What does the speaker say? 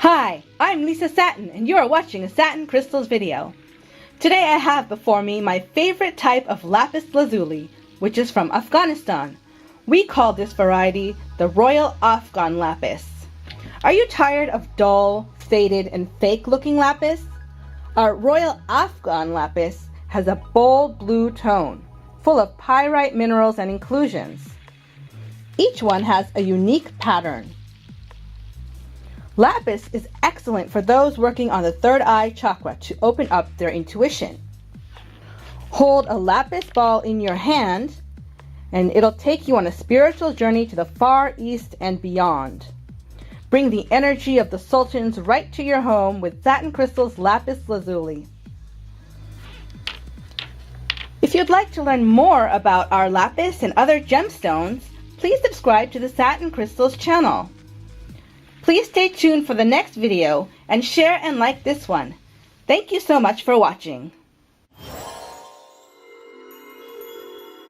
Hi, I'm Lisa Satin, and you are watching a Satin Crystals video. Today I have before me my favorite type of Lapis Lazuli, which is from Afghanistan. We call this variety the Royal Afghan Lapis. Are you tired of dull, faded, and fake-looking lapis? Our Royal Afghan Lapis has a bold blue tone, full of pyrite minerals and inclusions. Each one has a unique pattern. Lapis is excellent for those working on the third eye chakra to open up their intuition. Hold a lapis ball in your hand and it'll take you on a spiritual journey to the far east and beyond. Bring the energy of the sultans right to your home with Satin Crystals Lapis Lazuli. If you'd like to learn more about our lapis and other gemstones, please subscribe to the Satin Crystals channel. Please stay tuned for the next video and share and like this one. Thank you so much for watching.